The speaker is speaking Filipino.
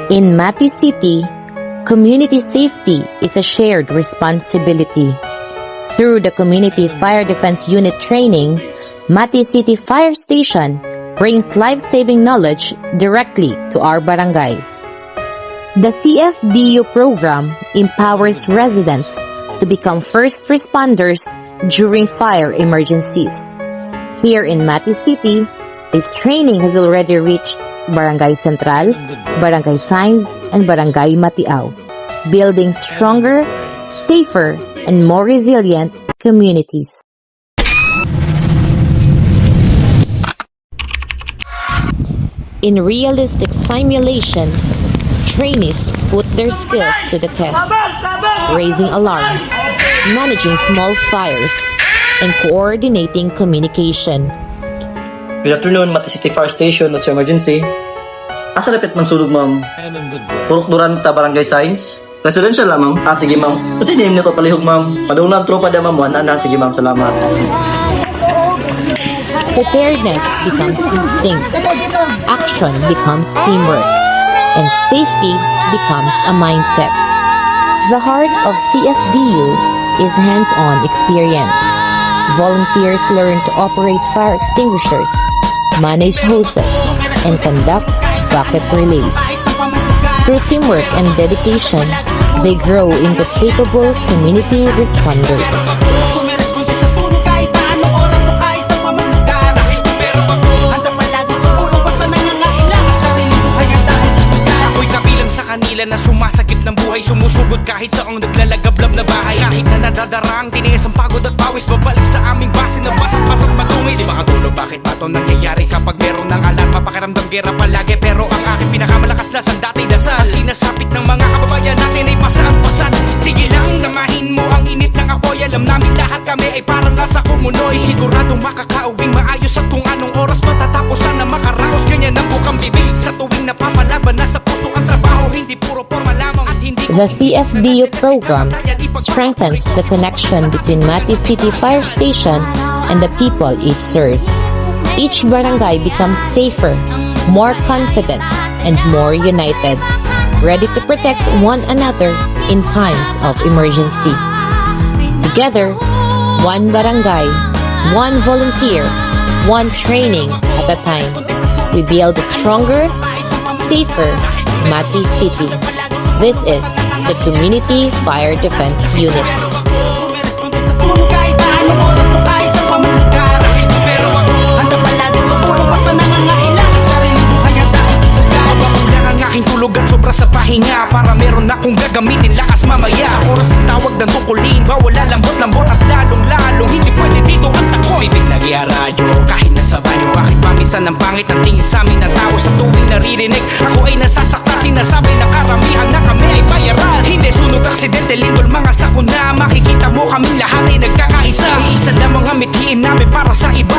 In Mati City, community safety is a shared responsibility. Through the Community Fire Defense Unit training, Mati City Fire Station brings life-saving knowledge directly to our barangays. The CFDU program empowers residents to become first responders during fire emergencies. Here in Mati City, this training has already reached Barangay Central, Barangay Signs, and Barangay Matiao, building stronger, safer, and more resilient communities. In realistic simulations, trainees put their skills to the test, raising alarms, managing small fires, and coordinating communication. Good afternoon, Mati City Fire Station. What's your emergency? Asa lapit man sulog, ma'am? Turok duran ta Barangay Signs? Residential lang, ma'am? Sige, ma'am. Kasi name nito palihog, ma'am. Padunang tropa da, ma'am. Wala na. Sige, ma'am. Salamat. Preparedness becomes instinct, action becomes teamwork, and safety becomes a mindset. The heart of CFDU is hands-on experience. Volunteers learn to operate fire extinguishers, manage hoses, and conduct bucket relays. Through teamwork and dedication, they grow into capable community responders. Na sumasagip ng buhay, sumusugod kahit saong naglalagablab na bahay. Kahit na nadadarang, tiniis ang pagod at pawis, babalik sa aming base na basag-basag matungis. Di makatulog, bakit ba ito nangyayari kapag meron ng alarma? Pakiramdam gera palagi, pero ang aking pinakamalakas na sandati dasal. Ang sinasapit ng mga kababayan natin ay pasad-pasad. Sige lang, namahin mo ang init ng apoy. Alam namin lahat kami ay parang nasa kumunoy. Siguradong makakauwing maayos at kung anong oras matatapos sana makaraos. Ganyan ang bukang bibig sa tuwing napapalaban na sa puso ang trabaho, hindi puro forma lamang at hindi. The CFDU program strengthens the connection between Mati City Fire Station and the people it serves. Each barangay becomes safer, more confident, and more united, ready to protect one another in times of emergency. Together, one barangay, one volunteer, one training at a time, we build a stronger, safer Mati City. This is the Community Fire Defense Unit. Tulog at sobra sa pahinga para meron akong gagamitin lakas mamaya. Sa oras ng tawag ng tukulin, bawala lambot-lambot at lalong-lalong hindi pwede dito ang tako. Bibig lagi ang radyo kahit nasa banyo. Bakit pa minsan ang pangit ang tingin sa amin ng tao sa tuwing naririnig ako ay nasasakta? Sinasabi na karamihan na kami ay bayaran. Hindi sunog aksidente, lindol mga sakuna. Makikita mo kaming lahat ay nagkakaisa. Iisa lamang ang mithiin namin para sa iba.